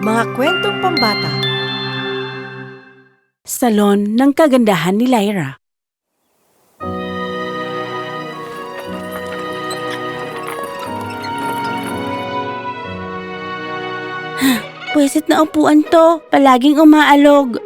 Mga kwentong pambata. Salon ng kagandahan ni Lyra. Pwesit na upuan to, palaging umaalog.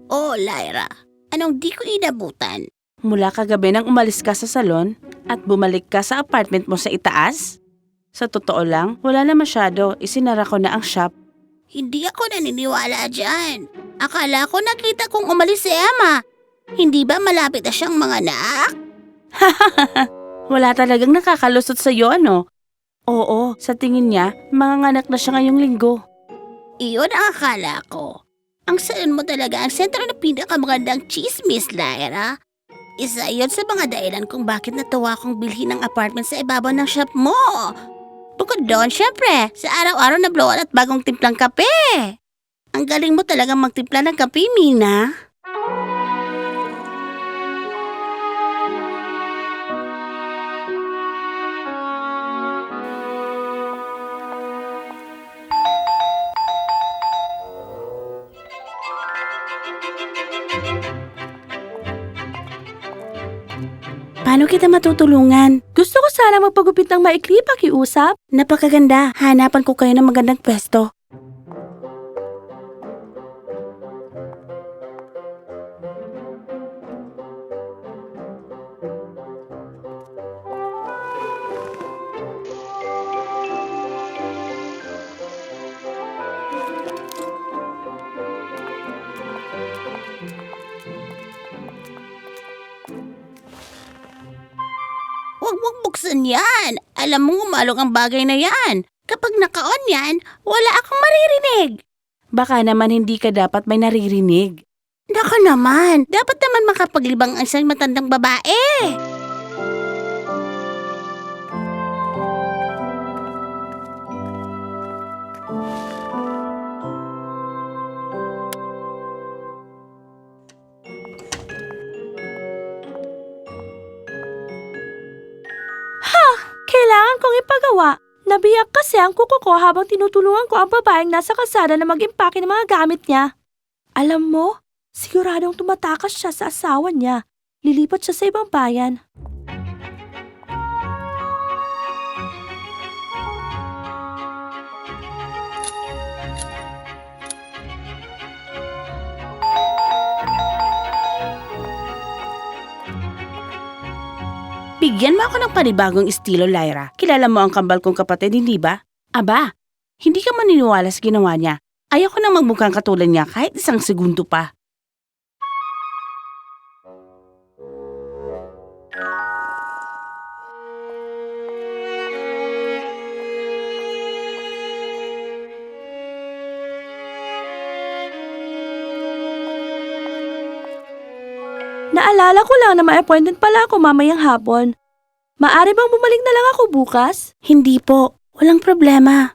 Oh, Lyra, anong di ko inabutan? Mula kagabi nang umalis ka sa salon at bumalik ka sa apartment mo sa itaas? Sa totoo lang, wala na masyado. Isinara ko na ang shop. Hindi ako naniniwala dyan. Akala ko nakita kong umalis si Emma. Hindi ba malapit na siyang manganak? Wala talagang nakakalusot sa'yo, ano? Oo, sa tingin niya, manganganak na siya ngayong linggo. Iyon ang akala ko. Ang salon mo talaga ang sentro ng pinakamagandang chismis, Lyra. Isa iyon sa mga dahilan kung bakit natuwa kong bilhin ng apartment sa ibabaw ng shop mo. Bukod doon, syempre, sa araw-araw na blowout at bagong timplang kape. Ang galing mo talagang magtimpla ng kape, Mina. Paano kita matutulungan? Gusto ko sana magpagupit ng maikli, pakiusap. Napakaganda. Hanapan ko kayo ng magandang pwesto. Huwag mong buksan yan. Alam mo umalog ang bagay na yan. Kapag naka-on yan, wala akong maririnig. Baka naman hindi ka dapat may naririnig. Naka naman, dapat naman makapaglibang ang isang matandang babae. Kailangan kong ipagawa. Nabiyak kasi ang kuko ko habang tinutulungan ko ang babaeng nasa kalsada na mag-impake ng mga gamit niya. Alam mo, siguradong tumatakas siya sa asawa niya. Lilipat siya sa ibang bayan. Bigyan mo ako ng panibagong estilo, Lyra. Kilala mo ang kambal kong kapatid, hindi ba? Aba, hindi ka maniniwala sa ginawa niya. Ayoko nang magmukhang katulad niya kahit isang segundo pa. Naalala ko lang na may appointment pala ako mamayang hapon. Maaari bang bumalik na lang ako bukas? Hindi po. Walang problema.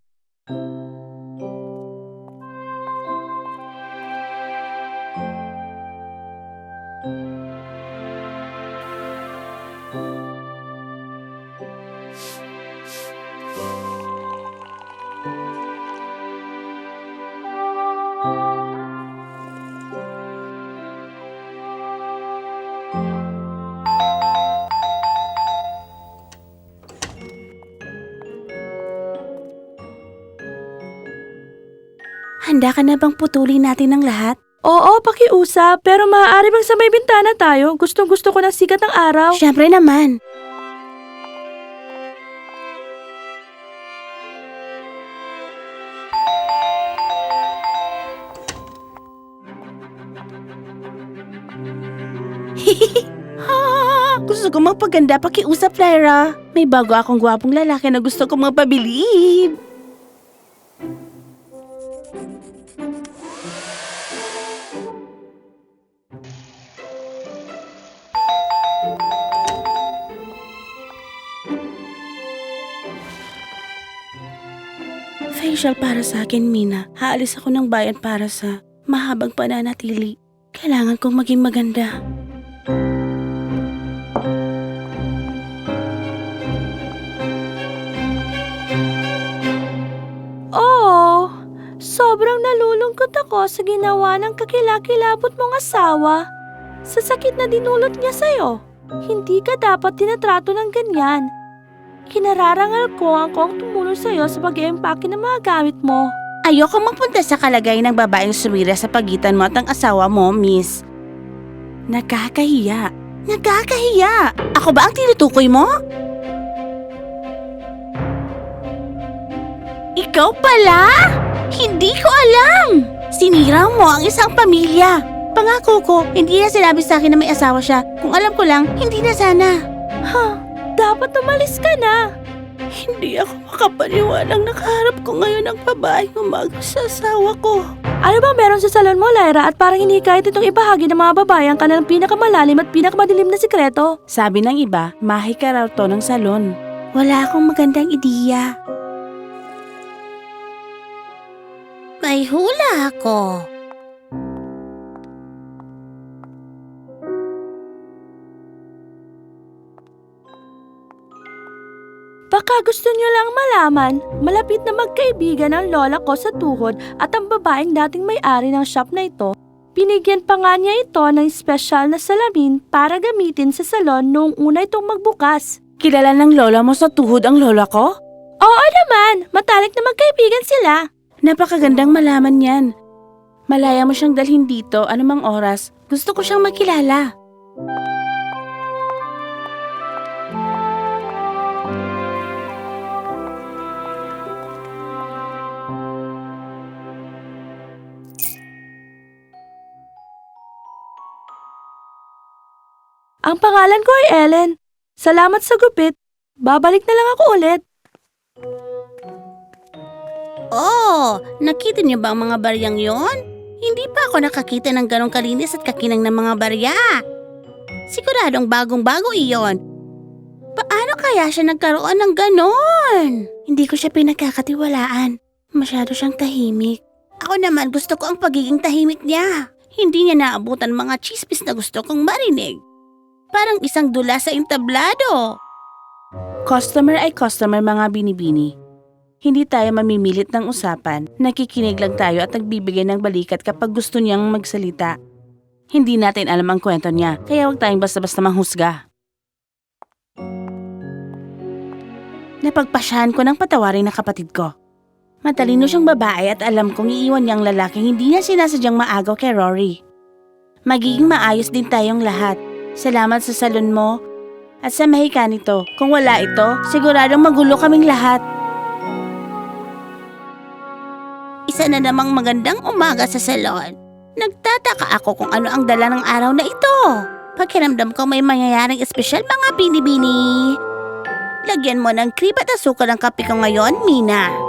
Handa ka na bang putulin natin ang lahat? Oo, pakiusap. Pero maaari bang sa may bintana tayo? Gustong-gusto ko ng sikat ng araw. Siyempre naman. Gusto ko magpaganda, pakiusap, Lyra. May bago akong gwapong lalaki na gusto kong magpabilib. Facial para sa akin, Mina. Haalis ako ng bayan para sa mahabang pananatili. Kailangan kong maging maganda. Oo, sobrang nalulungkot ako sa ginawa ng kakilakilabot mong asawa. Sa sakit na dinulot niya sa'yo, hindi ka dapat tinatrato ng ganyan. Kinararangal ko ang tumulong sa'yo sa pag-iimpake ng mga gamit mo. Ayoko magpunta sa kalagayan ng babaeng sumira sa pagitan mo at ang asawa mo, miss. Nakakahiya. Nakakahiya! Ako ba ang tinutukoy mo? Ikaw pala? Hindi ko alam! Sinira mo ang isang pamilya. Pangako ko, hindi niya sinabi sa akin na may asawa siya. Kung alam ko lang, hindi na sana. Dapat umalis ka na. Hindi ako makapaniwalang nakaharap ko ngayon ang babaeng umaga sa asawa ko. Ano ba meron sa salon mo, Lyra, at parang hindi kahit itong ibahagi ng mga babae ang kanilang pinakamalalim at pinakamadilim na sikreto? Sabi ng iba, mahika raw to ng salon. Wala akong magandang ideya. May hula ako. Baka gusto niyo lang malaman, malapit na magkaibigan ang lola ko sa tuhod at ang babaeng dating may-ari ng shop na ito. Binigyan pa nga niya ito ng espesyal na salamin para gamitin sa salon noong una itong magbukas. Kilala ng lola mo sa tuhod ang lola ko? Oo naman, matalik na magkaibigan sila. Napakagandang malaman yan. Malaya mo siyang dalhin dito anumang oras. Gusto ko siyang makilala. Ang pangalan ko ay Ellen. Salamat sa gupit. Babalik na lang ako ulit. Oh, nakita niyo ba ang mga baryang yon? Hindi pa ako nakakita ng ganong kalinis at kakinang ng mga barya. Siguradong bagong-bago iyon. Paano kaya siya nagkaroon ng ganon? Hindi ko siya pinagkakatiwalaan. Masyado siyang tahimik. Ako naman gusto ko ang pagiging tahimik niya. Hindi niya naabutan mga chismis na gusto kong marinig. Parang isang dula sa entablado. Customer ay customer, mga binibini. Hindi tayo mamimilit ng usapan. Nakikinig lang tayo at nagbibigay ng balikat kapag gusto niyang magsalita. Hindi natin alam ang kwento niya, kaya huwag tayong basta-basta manghusga. Napagpasyahan ko ng patawarin na kapatid ko. Matalino siyang babae at alam kong iiwan niyang lalaking hindi niya sinasadyang maagaw kay Rory. Magiging maayos din tayong lahat. Salamat sa salon mo at sa mahika nito. Kung wala ito, siguradong magulo kaming lahat. Isa na namang magandang umaga sa salon. Nagtataka ako kung ano ang dala ng araw na ito. Pakiramdam ko may mangyayaring espesyal, mga binibini. Lagyan mo ng cream at asukal ang kape ko ngayon, Mina.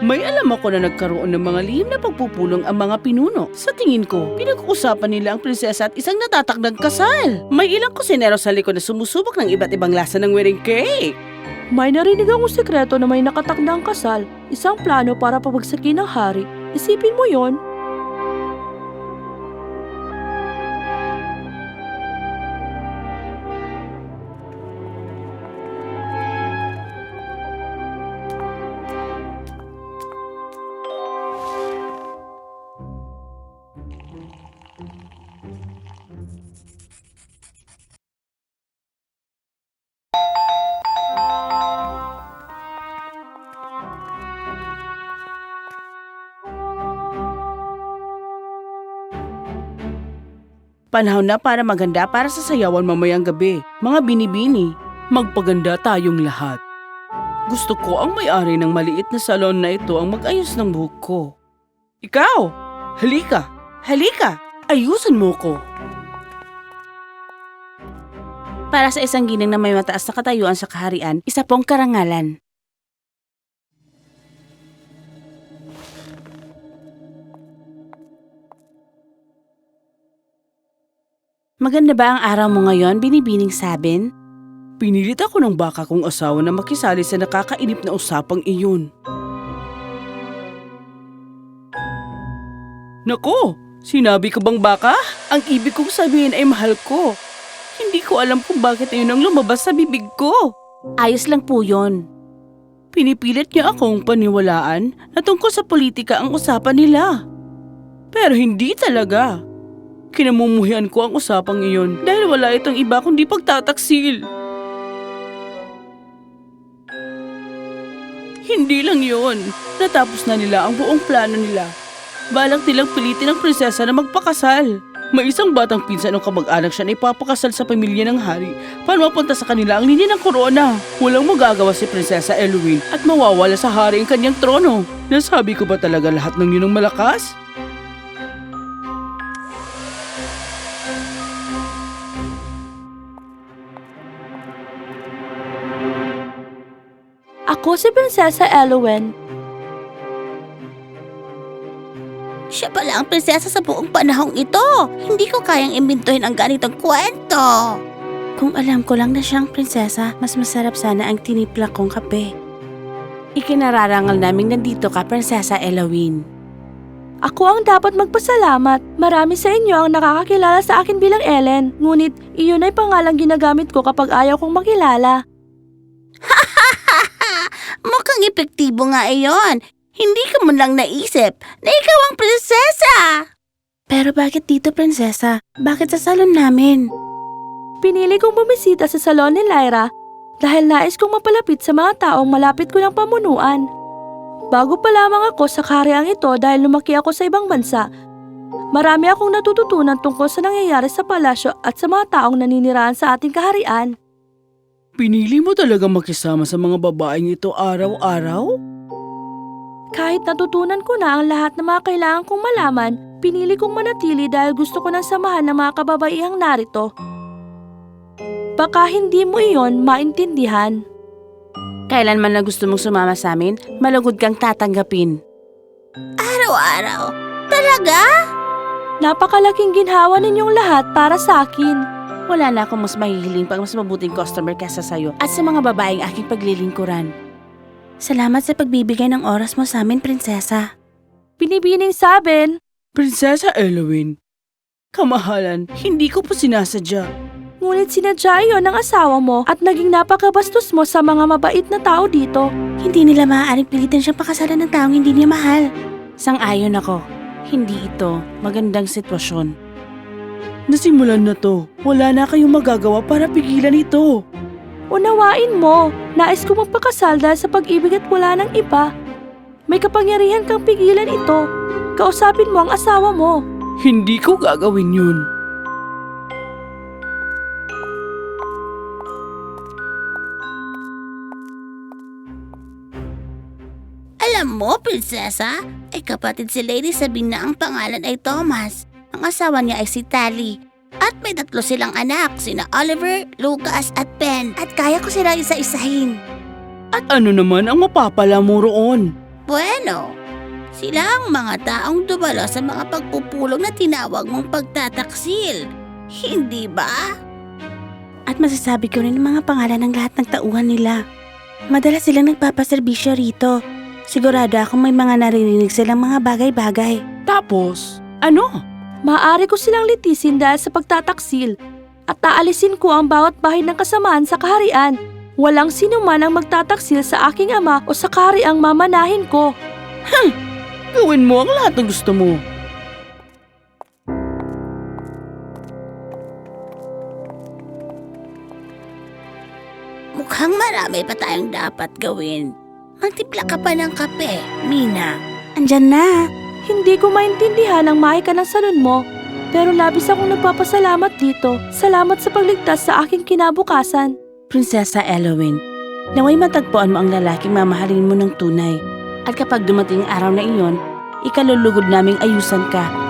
May alam ako na nagkaroon ng mga lihim na pagpupulong ang mga pinuno. Sa tingin ko, pinag-uusapan nila ang prinsesa at isang natatakdang kasal. May ilang kusinero sa likod na sumusubok ng iba't ibang lasa ng wedding cake. May narinig akong sekreto na may nakatakdang kasal, isang plano para pabagsakin ng hari. Isipin mo yon. Panahon na para maganda para sa sayawan mamayang gabi. Mga binibini, magpaganda tayong lahat. Gusto ko ang may-ari ng maliit na salon na ito ang mag-ayos ng buhok ko. Ikaw! Halika! Halika! Ayusin mo ko! Para sa isang ginang na may mataas na katayuan sa kaharian, isa pong karangalan. Maganda ba ang araw mo ngayon, binibining Sabin? Pinilit ako ng baka kong asawa na makisali sa nakakainip na usapang iyon. Nako! Sinabi ko bang baka? Ang ibig kong sabihin ay mahal ko. Hindi ko alam kung bakit ayun ang lumabas sa bibig ko. Ayos lang po yun. Pinipilit niya akong paniwalaan na tungkol sa politika ang usapan nila. Pero hindi talaga. Kinamumuhian ko ang usapang iyon dahil wala itong iba kundi pagtataksil. Hindi lang yon. Natapos na nila ang buong plano nila. Balak nilang pilitin ang prinsesa na magpakasal. May isang batang pinsan o kamag-anak siya na ipapakasal sa pamilya ng hari para mapunta sa kanila ang linya ng korona. Walang magagawa si Prinsesa Eluin at mawawala sa hari ang kanyang trono. Nasabi ko ba talaga lahat ng yun ang malakas? Ako si Prinsesa Eluin. Siya pala ang prinsesa sa buong panahong ito. Hindi ko kayang imbintuhin ang ganitong kwento. Kung alam ko lang na siyang prinsesa, mas masarap sana ang tinimpla kong kape. Ikinararangal naming nandito ka, Prinsesa Eluin. Ako ang dapat magpasalamat. Marami sa inyo ang nakakakilala sa akin bilang Ellen. Ngunit iyon ay pangalang ginagamit ko kapag ayaw kong makilala. Mukhang epektibo nga iyon. Hindi ka man lang naisip na ikaw ang prinsesa. Pero bakit dito, Prinsesa? Bakit sa salon namin? Pinili kong bumisita sa salon ni Lyra dahil nais kong mapalapit sa mga taong malapit ko ng pamunuan. Bago pa lamang ako sa kahariang ito dahil lumaki ako sa ibang bansa, marami akong natututunan tungkol sa nangyayari sa palasyo at sa mga taong naninirahan sa ating kaharian. Pinili mo talaga makisama sa mga babaeng ito araw-araw? Kahit natutunan ko na ang lahat ng mga kailangan kong malaman, pinili kong manatili dahil gusto ko ng samahan ng mga kababaihang narito. Baka hindi mo iyon maintindihan. Kailan man na gusto mong sumama sa amin, malugod kang tatanggapin. Araw-araw? Talaga? Napakalaking ginhawa ninyong lahat para sa akin. Wala na akong mas mahihiling pang mas mabuting customer kesa sa'yo at sa mga babaeng aking paglilingkuran. Salamat sa pagbibigay ng oras mo sa amin, Prinsesa. Binibining Sabin. Prinsesa Eluin, kamahalan, hindi ko po sinasadya. Ngunit sinadya iyon ng asawa mo at naging napakabastos mo sa mga mabait na tao dito. Hindi nila maaaring pilitin siyang pakasalan ng taong hindi niya mahal. Sang-ayon ako. Hindi ito magandang sitwasyon. Nasimulan na to. Wala na kayong magagawa para pigilan ito. Unawain mo, nais ko magpakasal dahil sa pag-ibig at wala ng iba. May kapangyarihan kang pigilan ito. Kausapin mo ang asawa mo. Hindi ko gagawin yun. Alam mo, prinsesa, ay kapatid si Lady Sabine na ang pangalan ay Thomas. Ang asawa niya ay si Tally. At may 3 silang anak, sina Oliver, Lucas at Ben. At kaya ko sila isa-isahin. At ano naman ang mapapala mo roon? Bueno, sila ang mga taong dumalo sa mga pagpupulong na tinawag mong pagtataksil. Hindi ba? At masasabi ko rin ang mga pangalan ng lahat ng tauhan nila. Madalas silang nagpapaserbisyo rito. Sigurado akong may mga naririnig silang mga bagay-bagay. Tapos, ano? Maaari ko silang litisin dahil sa pagtataksil at aalisin ko ang bawat bahid ng kasamaan sa kaharian. Walang sino man ang magtataksil sa aking ama o sa kahariang mamanahin ko. Gawin mo ang lahat ng gusto mo. Mukhang marami pa tayong dapat gawin. Magtimpla ka pa ng kape, Mina. Andyan na. Hindi ko maintindihan ang mahika ng salon mo. Pero labis akong nagpapasalamat dito. Salamat sa pagligtas sa aking kinabukasan. Prinsesa Eowyn, naway matagpuan mo ang lalaking mamahalin mo ng tunay. At kapag dumating ang araw na iyon, ikalulugod naming ayusan ka